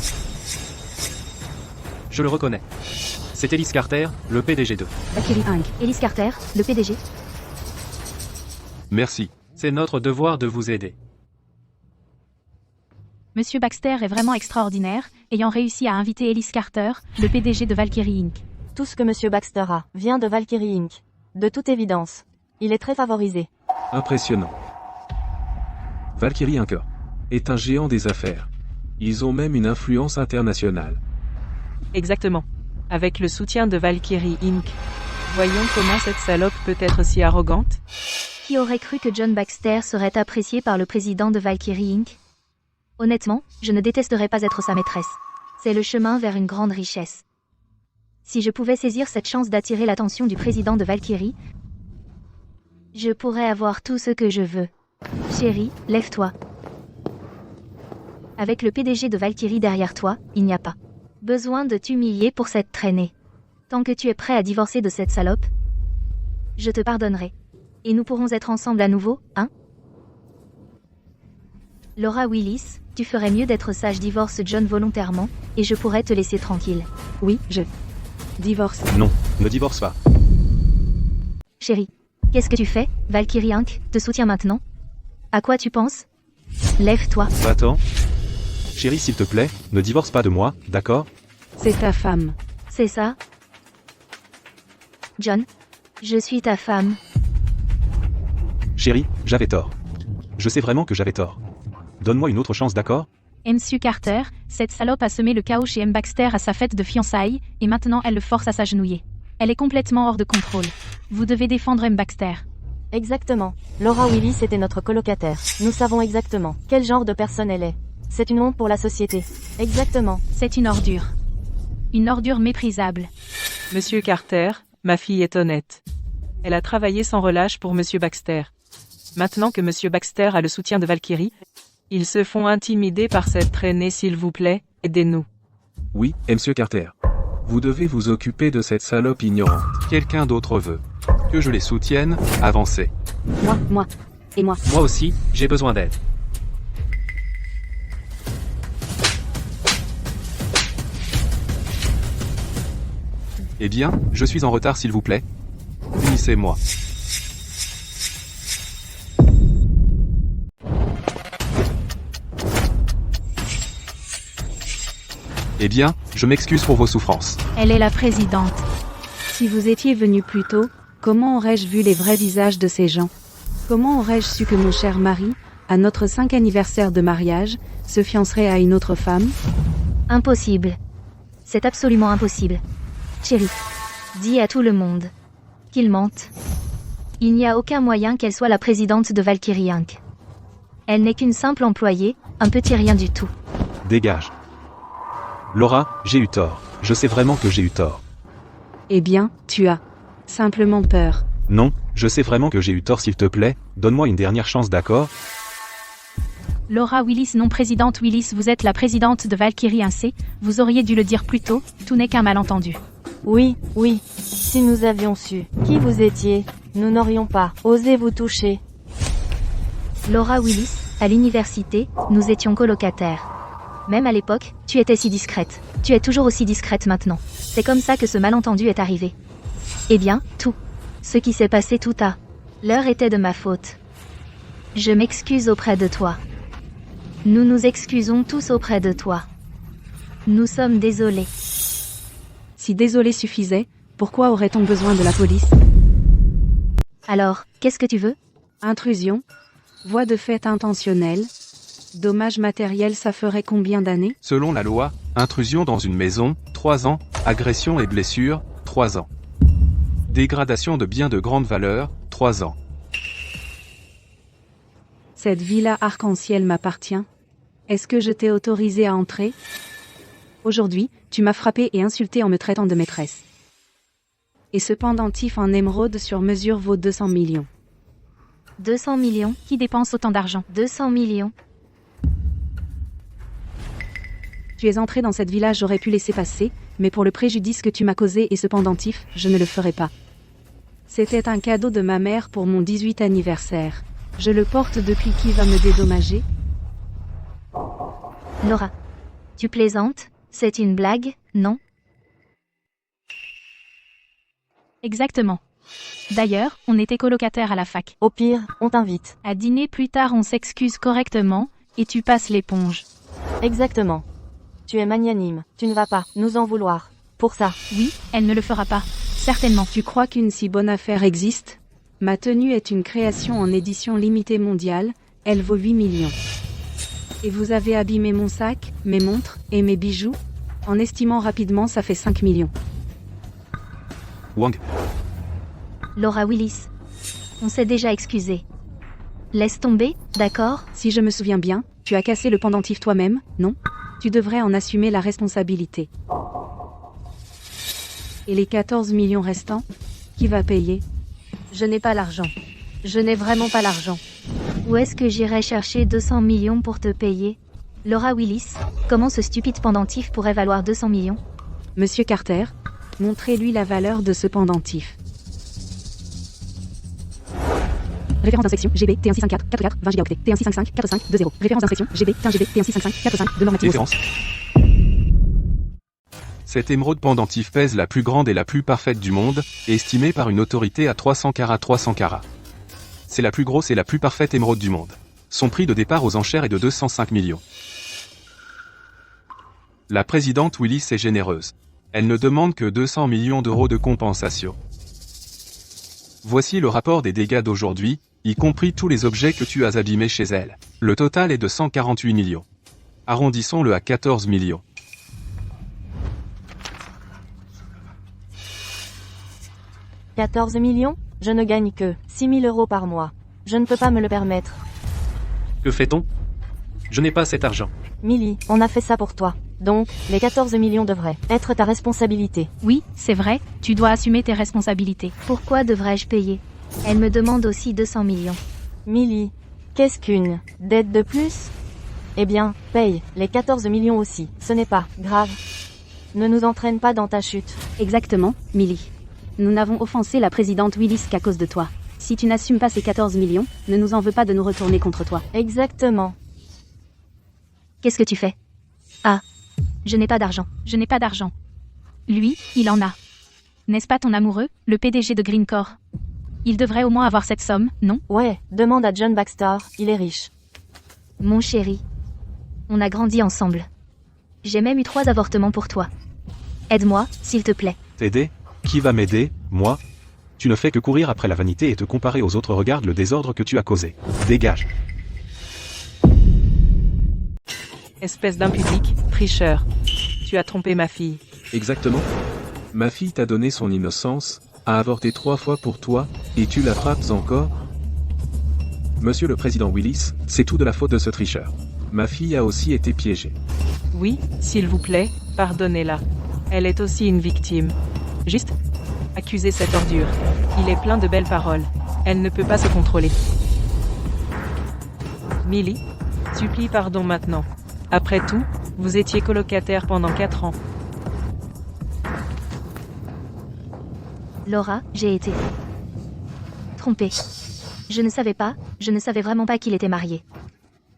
Je le reconnais. C'est Ellis Carter, le PDG de. Valkyrie Inc. Ellis Carter, le PDG. Merci. C'est notre devoir de vous aider. Monsieur Baxter est vraiment extraordinaire, ayant réussi à inviter Ellis Carter, le PDG de Valkyrie Inc. Tout ce que Monsieur Baxter a vient de Valkyrie Inc. De toute évidence. Il est très favorisé. Impressionnant. Valkyrie Inc. est un géant des affaires. Ils ont même une influence internationale. Exactement. Avec le soutien de Valkyrie Inc. Voyons comment cette salope peut être si arrogante. Qui aurait cru que John Baxter serait apprécié par le président de Valkyrie Inc? Honnêtement, je ne détesterais pas être sa maîtresse. C'est le chemin vers une grande richesse. Si je pouvais saisir cette chance d'attirer l'attention du président de Valkyrie, je pourrais avoir tout ce que je veux. Chérie, lève-toi. Avec le PDG de Valkyrie derrière toi, il n'y a pas besoin de t'humilier pour cette traînée. Tant que tu es prêt à divorcer de cette salope, je te pardonnerai. Et nous pourrons être ensemble à nouveau, hein? Laura Willis, tu ferais mieux d'être sage, divorce John volontairement, et je pourrais te laisser tranquille. Oui, je divorce. Non, ne divorce pas. Chérie, qu'est-ce que tu fais? Valkyrie Inc. te soutient maintenant. À quoi tu penses? Lève-toi. Va-t'en. Chérie, s'il te plaît, ne divorce pas de moi, d'accord? C'est ta femme. C'est ça? John, je suis ta femme. Chérie, j'avais tort. Je sais vraiment que j'avais tort. Donne-moi une autre chance, d'accord? Monsieur Carter, cette salope a semé le chaos chez M. Baxter à sa fête de fiançailles, et maintenant elle le force à s'agenouiller. Elle est complètement hors de contrôle. Vous devez défendre M. Baxter. Exactement. Laura Willis était notre colocataire. Nous savons exactement quel genre de personne elle est. C'est une honte pour la société. Exactement. C'est une ordure. Une ordure méprisable. Monsieur Carter, ma fille est honnête. Elle a travaillé sans relâche pour Monsieur Baxter. Maintenant que Monsieur Baxter a le soutien de Valkyrie, ils se font intimider par cette traînée, s'il vous plaît, aidez-nous. Oui, Monsieur Carter. Vous devez vous occuper de cette salope ignorante. Quelqu'un d'autre veut que je les soutienne, avancez. Moi. Et moi. Moi aussi, j'ai besoin d'aide. Eh bien, je suis en retard s'il vous plaît. Punissez-moi. Eh bien, je m'excuse pour vos souffrances. Elle est la présidente. Si vous étiez venu plus tôt, comment aurais-je vu les vrais visages de ces gens? Comment aurais-je su que mon cher mari, à notre 5 anniversaire de mariage, se fiancerait à une autre femme? Impossible. C'est absolument impossible. Chérie, dis à tout le monde qu'ils mentent. Il n'y a aucun moyen qu'elle soit la présidente de Valkyrie Inc. Elle n'est qu'une simple employée, un petit rien du tout. Dégage. Laura, j'ai eu tort. Je sais vraiment que j'ai eu tort. Eh bien, tu as simplement peur. Non, je sais vraiment que j'ai eu tort, s'il te plaît, donne-moi une dernière chance, d'accord? Laura Willis, non présidente Willis, vous êtes la présidente de Valkyrie 1C, vous auriez dû le dire plus tôt, tout n'est qu'un malentendu. Oui, oui. Si nous avions su qui vous étiez, nous n'aurions pas osé vous toucher. Laura Willis, à l'université, nous étions colocataires. Même à l'époque, tu étais si discrète. Tu es toujours aussi discrète maintenant. C'est comme ça que ce malentendu est arrivé. Eh bien, tout. Ce qui s'est passé tout à l'heure était de ma faute. Je m'excuse auprès de toi. Nous nous excusons tous auprès de toi. Nous sommes désolés. Si désolé suffisait, pourquoi aurait-on besoin de la police? Alors, qu'est-ce que tu veux? Intrusion? Voie de fait intentionnelle? Dommage matériel, ça ferait combien d'années? Selon la loi, intrusion dans une maison, 3 ans, agression et blessure, 3 ans. Dégradation de biens de grande valeur, 3 ans. Cette villa arc-en-ciel m'appartient. Est-ce que je t'ai autorisé à entrer? Aujourd'hui, tu m'as frappé et insulté en me traitant de maîtresse. Et ce pendentif en émeraude sur mesure vaut 200 millions. 200 millions? Qui dépense autant d'argent? 200 millions? Tu es entré dans cette villa, j'aurais pu laisser passer, mais pour le préjudice que tu m'as causé et ce pendentif, je ne le ferai pas. C'était un cadeau de ma mère pour mon 18 anniversaire. Je le porte depuis. Qui va me dédommager? Laura. Tu plaisantes? C'est une blague, non? Exactement. D'ailleurs, on était colocataires à la fac. Au pire, on t'invite. À dîner plus tard, on s'excuse correctement, et tu passes l'éponge. Exactement. Tu es magnanime. Tu ne vas pas nous en vouloir. Pour ça. Oui, elle ne le fera pas. Certainement. Tu crois qu'une si bonne affaire existe? Ma tenue est une création en édition limitée mondiale, elle vaut 8 millions. Et vous avez abîmé mon sac, mes montres, et mes bijoux? En estimant rapidement, ça fait 5 millions. Wang. Laura Willis. On s'est déjà excusé. Laisse tomber, d'accord? Si je me souviens bien, tu as cassé le pendentif toi-même, non? Tu devrais en assumer la responsabilité. Et les 14 millions restants? Qui va payer? Je n'ai pas l'argent. Je n'ai vraiment pas l'argent. Où est-ce que j'irai chercher 200 millions pour te payer? Laura Willis, comment ce stupide pendentif pourrait valoir 200 millions? Monsieur Carter, montrez-lui la valeur de ce pendentif. Référence d'inspection GB T1654 44 20 gigaoctets T1655 4520. Référence d'inspection GB 15 GB T1655 45 de normative. Référence. Cette émeraude pendentif pèse la plus grande et la plus parfaite du monde, estimée par une autorité à 300 carats 300 carats. C'est la plus grosse et la plus parfaite émeraude du monde. Son prix de départ aux enchères est de 205 millions. La présidente Willis est généreuse. Elle ne demande que 200 millions d'euros de compensation. Voici le rapport des dégâts d'aujourd'hui, y compris tous les objets que tu as abîmés chez elle. Le total est de 148 millions. Arrondissons-le à 14 millions. « 14 millions? Je ne gagne que 6 000 euros par mois. Je ne peux pas me le permettre. » Que fait-on? Je n'ai pas cet argent. Millie, on a fait ça pour toi. Donc, les 14 millions devraient être ta responsabilité. Oui, c'est vrai, tu dois assumer tes responsabilités. Pourquoi devrais-je payer? Elle me demande aussi 200 millions. Millie, qu'est-ce qu'une dette de plus? Eh bien, paye les 14 millions aussi. Ce n'est pas grave. Ne nous entraîne pas dans ta chute. Exactement, Millie. Nous n'avons offensé la présidente Willis qu'à cause de toi. Si tu n'assumes pas ces 14 millions, ne nous en veux pas de nous retourner contre toi. Exactement. Qu'est-ce que tu fais? Ah, je n'ai pas d'argent. Je n'ai pas d'argent. Lui, il en a. N'est-ce pas ton amoureux, le PDG de Greencore? Il devrait au moins avoir cette somme, non? Ouais, demande à John Baxter, il est riche. Mon chéri. On a grandi ensemble. J'ai même eu 3 avortements pour toi. Aide-moi, s'il te plaît. T'aider? Qui va m'aider? Moi? Tu ne fais que courir après la vanité et te comparer aux autres. Regarde le désordre que tu as causé. Dégage. Espèce d'impudique, tricheur. Tu as trompé ma fille. Exactement. Ma fille t'a donné son innocence, a avorté 3 fois pour toi, et tu la frappes encore? Monsieur le président Willis, c'est tout de la faute de ce tricheur. Ma fille a aussi été piégée. Oui, s'il vous plaît, pardonnez-la. Elle est aussi une victime. Juste, accusez cette ordure. Il est plein de belles paroles. Elle ne peut pas se contrôler. Millie, Supplie pardon maintenant. Après tout, vous étiez colocataire pendant 4 ans. Laura, j'ai été trompée. Je ne savais vraiment pas qu'il était marié.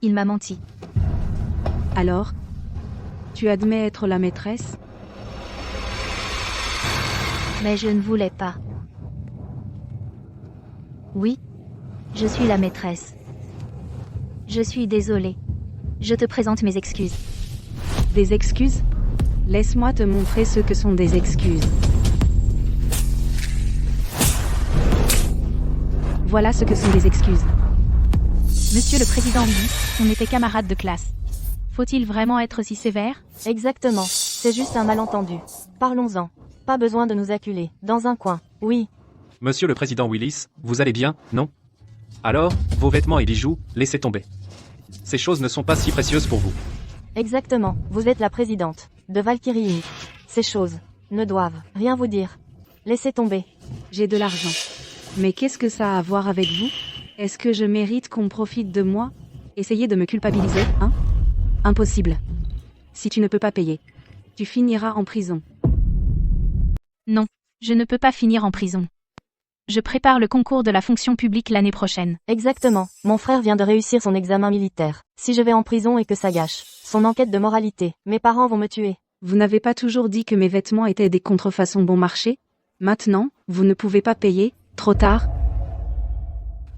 Il m'a menti. Alors, tu admets être la maîtresse? Mais je ne voulais pas. Oui, je suis la maîtresse. Je suis désolée. Je te présente mes excuses. Des excuses? Laisse-moi te montrer ce que sont des excuses. Voilà ce que sont des excuses. Monsieur le Président Willis, on était camarades de classe. Faut-il vraiment être si sévère? Exactement. C'est juste un malentendu. Parlons-en. Pas besoin de nous acculer. Dans un coin. Oui. Monsieur le président Willis, vous allez bien, non? Alors, vos vêtements et bijoux, laissez tomber. Ces choses ne sont pas si précieuses pour vous. Exactement. Vous êtes la présidente de Valkyrie Inc. Ces choses ne doivent rien vous dire. Laissez tomber. J'ai de l'argent. Mais qu'est-ce que ça a à voir avec vous? Est-ce que je mérite qu'on profite de moi? Essayez de me culpabiliser, hein? Impossible. Si tu ne peux pas payer, tu finiras en prison. Non, je ne peux pas finir en prison. Je prépare le concours de la fonction publique l'année prochaine. Exactement. Mon frère vient de réussir son examen militaire. Si je vais en prison et que ça gâche son enquête de moralité, mes parents vont me tuer. Vous n'avez pas toujours dit que mes vêtements étaient des contrefaçons bon marché? Maintenant, vous ne pouvez pas payer? Trop tard?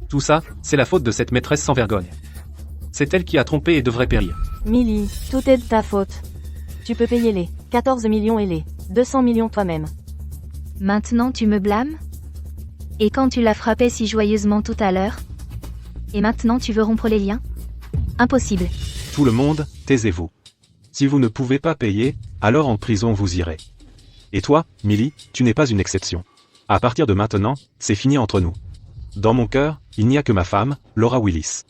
Tout ça, c'est la faute de cette maîtresse sans vergogne. C'est elle qui a trompé et devrait périr. Millie, tout est de ta faute. Tu peux payer les 14 millions et les 200 millions toi-même. Maintenant tu me blâmes? Et quand tu l'as frappé si joyeusement tout à l'heure? Et maintenant tu veux rompre les liens? Impossible. Tout le monde, taisez-vous. Si vous ne pouvez pas payer, alors en prison vous irez. Et toi, Millie, tu n'es pas une exception. À partir de maintenant, c'est fini entre nous. Dans mon cœur, il n'y a que ma femme, Laura Willis.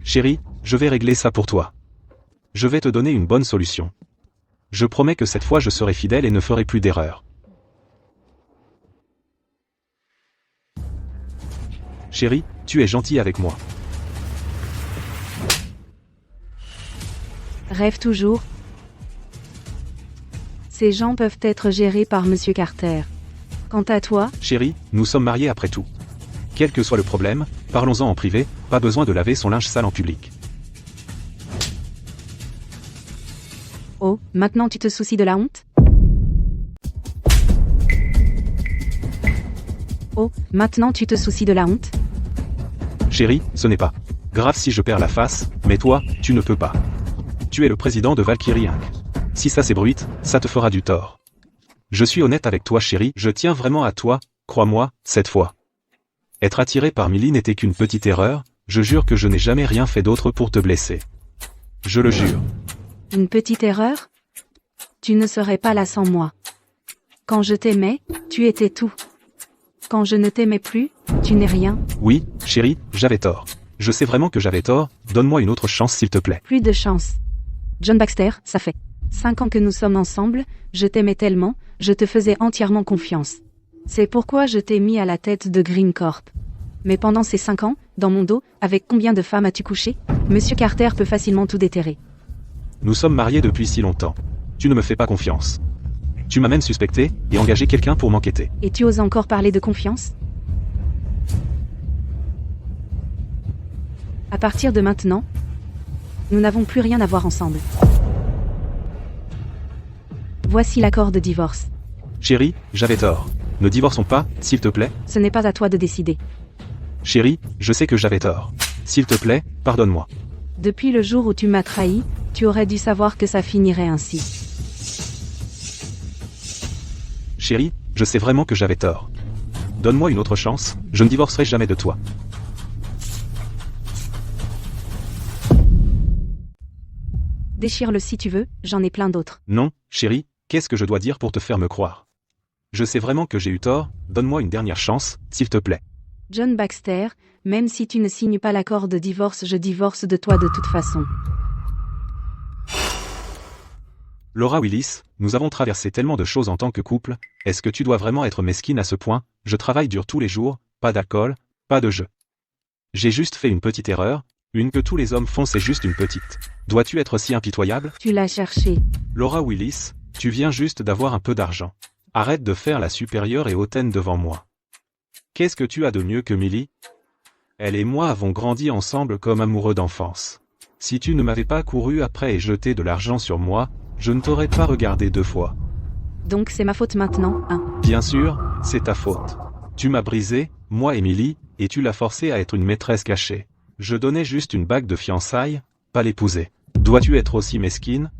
Chérie, je vais régler ça pour toi. Je vais te donner une bonne solution. Je promets que cette fois je serai fidèle et ne ferai plus d'erreur. Chérie, tu es gentille avec moi. Rêve toujours. Ces gens peuvent être gérés par Monsieur Carter. Quant à toi, Chérie, nous sommes mariés après tout. Quel que soit le problème, parlons-en en privé, pas besoin de laver son linge sale en public. oh, maintenant tu te soucies de la honte? Oh, maintenant tu te soucies de la honte? Chérie, ce n'est pas grave si je perds la face, mais toi, tu ne peux pas. Tu es le président de Valkyrie Inc. Si ça s'ébruite, ça te fera du tort. Je suis honnête avec toi chérie, je tiens vraiment à toi, crois-moi, cette fois. Être attiré par Millie n'était qu'une petite erreur, je jure que je n'ai jamais rien fait d'autre pour te blesser. Je le jure. Une petite erreur? Tu ne serais pas là sans moi. Quand je t'aimais, tu étais tout. Quand je ne t'aimais plus, tu n'es rien. Oui, chérie, j'avais tort. Je sais vraiment que j'avais tort, donne-moi une autre chance s'il te plaît. Plus de chance. John Baxter, ça fait 5 ans que nous sommes ensemble, je t'aimais tellement, je te faisais entièrement confiance. C'est pourquoi je t'ai mis à la tête de Green Corp. Mais pendant ces 5 ans, dans mon dos, avec combien de femmes as-tu couché? Monsieur Carter peut facilement tout déterrer. Nous sommes mariés depuis si longtemps. Tu ne me fais pas confiance. Tu m'as même suspecté, et engagé quelqu'un pour m'enquêter. Et tu oses encore parler de confiance? À partir de maintenant, nous n'avons plus rien à voir ensemble. Voici l'accord de divorce. Chérie, j'avais tort. Ne divorçons pas, s'il te plaît. Ce n'est pas à toi de décider. Chérie, je sais que j'avais tort. S'il te plaît, pardonne-moi. Depuis le jour où tu m'as trahi, tu aurais dû savoir que ça finirait ainsi. Chérie, je sais vraiment que j'avais tort. Donne-moi une autre chance, je ne divorcerai jamais de toi. Déchire-le si tu veux, j'en ai plein d'autres. Non, chérie, qu'est-ce que je dois dire pour te faire me croire? Je sais vraiment que j'ai eu tort, donne-moi une dernière chance, s'il te plaît. John Baxter, même si tu ne signes pas l'accord de divorce, je divorce de toi de toute façon. Laura Willis, nous avons traversé tellement de choses en tant que couple, est-ce que tu dois vraiment être mesquine à ce point? Je travaille dur tous les jours, pas d'alcool, pas de jeu. J'ai juste fait une petite erreur, Une que tous les hommes font, c'est juste une petite. Dois-tu être si impitoyable? Tu l'as cherché. Laura Willis, tu viens juste d'avoir un peu d'argent. Arrête de faire la supérieure et hautaine devant moi. Qu'est-ce que tu as de mieux que Millie? Elle et moi avons grandi ensemble comme amoureux d'enfance. Si tu ne m'avais pas couru après et jeté de l'argent sur moi, je ne t'aurais pas regardé 2 fois. Donc c'est ma faute maintenant, hein? Bien sûr, c'est ta faute. Tu m'as brisé, moi et Millie, et tu l'as forcée à être une maîtresse cachée. Je donnais juste une bague de fiançailles, pas l'épouser. Dois-tu être aussi mesquine?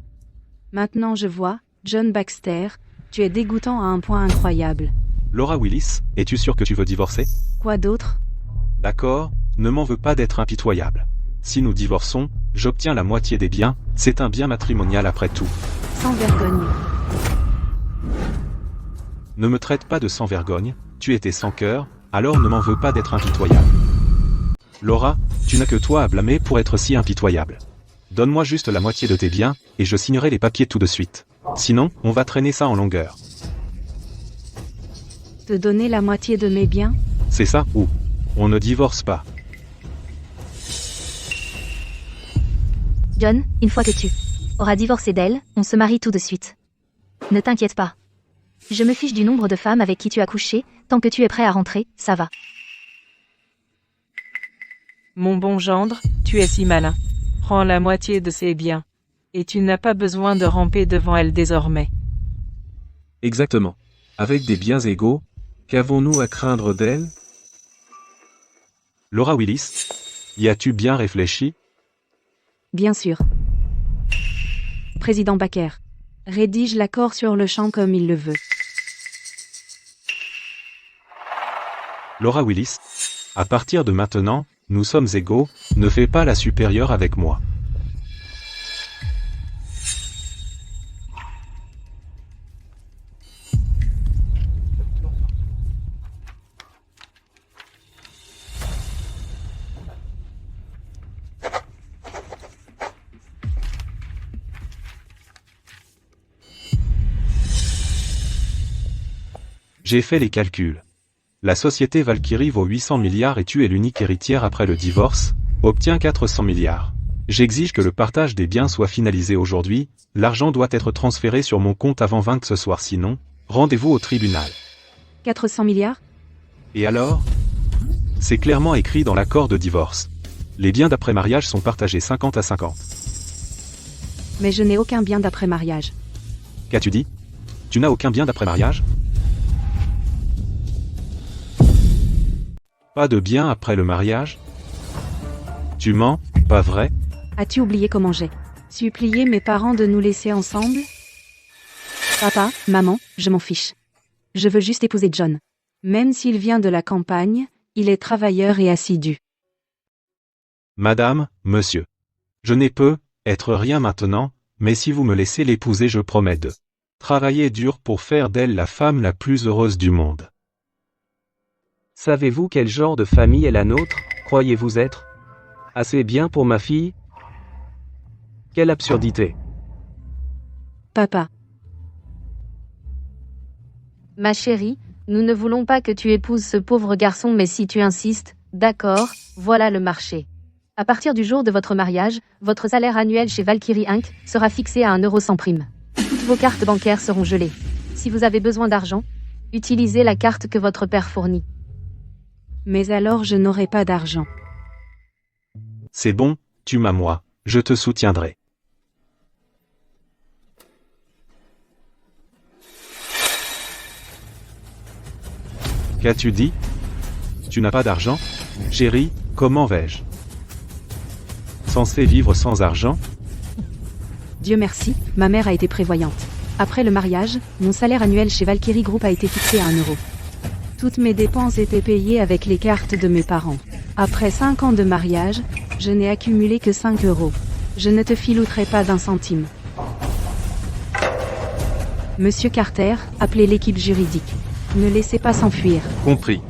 Maintenant je vois, John Baxter, tu es dégoûtant à un point incroyable. Laura Willis, es-tu sûre que tu veux divorcer? Quoi d'autre? D'accord, ne m'en veux pas d'être impitoyable. Si nous divorçons, j'obtiens la moitié des biens, c'est un bien matrimonial après tout. Sans vergogne. Ne me traite pas de sans vergogne, tu étais sans cœur, alors ne m'en veux pas d'être impitoyable. Laura, tu n'as que toi à blâmer pour être si impitoyable. Donne-moi juste la moitié de tes biens, et je signerai les papiers tout de suite. Sinon, on va traîner ça en longueur. Te donner la moitié de mes biens? C'est ça, ou on ne divorce pas. John, une fois que tu auras divorcé d'elle, on se marie tout de suite. Ne t'inquiète pas. Je me fiche du nombre de femmes avec qui tu as couché, tant que tu es prêt à rentrer, ça va. Mon bon gendre, tu es si malin. Prends la moitié de ses biens. Et tu n'as pas besoin de ramper devant elle désormais. Exactement. Avec des biens égaux, qu'avons-nous à craindre d'elle? Laura Willis, y as-tu bien réfléchi? Bien sûr. Président Baker. Rédige l'accord sur le champ comme il le veut. Laura Willis, à partir de maintenant, nous sommes égaux, ne fais pas la supérieure avec moi. J'ai fait les calculs. La société Valkyrie vaut 800 milliards et tu es l'unique héritière après le divorce, obtient 400 milliards. J'exige que le partage des biens soit finalisé aujourd'hui, l'argent doit être transféré sur mon compte avant 20 ce soir sinon, rendez-vous au tribunal. 400 milliards? Et alors? C'est clairement écrit dans l'accord de divorce. Les biens d'après-mariage sont partagés 50 à 50. Mais je n'ai aucun bien d'après-mariage. Qu'as-tu dit? Tu n'as aucun bien d'après-mariage? Pas de bien après le mariage? Tu mens, pas vrai? As-tu oublié comment j'ai supplié mes parents de nous laisser ensemble? Papa, maman, je m'en fiche. Je veux juste épouser John. Même s'il vient de la campagne, il est travailleur et assidu. Madame, monsieur. Je n'ai peu, être rien maintenant, mais si vous me laissez l'épouser je promets de travailler dur pour faire d'elle la femme la plus heureuse du monde. Savez-vous quel genre de famille est la nôtre, croyez-vous être? Assez bien pour ma fille? Quelle absurdité. Papa. Ma chérie, nous ne voulons pas que tu épouses ce pauvre garçon, mais si tu insistes, d'accord, voilà le marché. À partir du jour de votre mariage, votre salaire annuel chez Valkyrie Inc. sera fixé à 1 euro sans prime. Toutes vos cartes bancaires seront gelées. Si vous avez besoin d'argent, utilisez la carte que votre père fournit. Mais alors je n'aurai pas d'argent. C'est bon, tu m'as moi, je te soutiendrai. Qu'as-tu dit? Tu n'as pas d'argent? Chérie, comment vais-je? Censé vivre sans argent? Dieu merci, ma mère a été prévoyante. Après le mariage, mon salaire annuel chez Valkyrie Group a été fixé à 1 euro. Toutes mes dépenses étaient payées avec les cartes de mes parents. Après 5 ans de mariage, je n'ai accumulé que 5 euros. Je ne te filouterai pas d'un centime. Monsieur Carter, appelez l'équipe juridique. Ne laissez pas s'enfuir. Compris.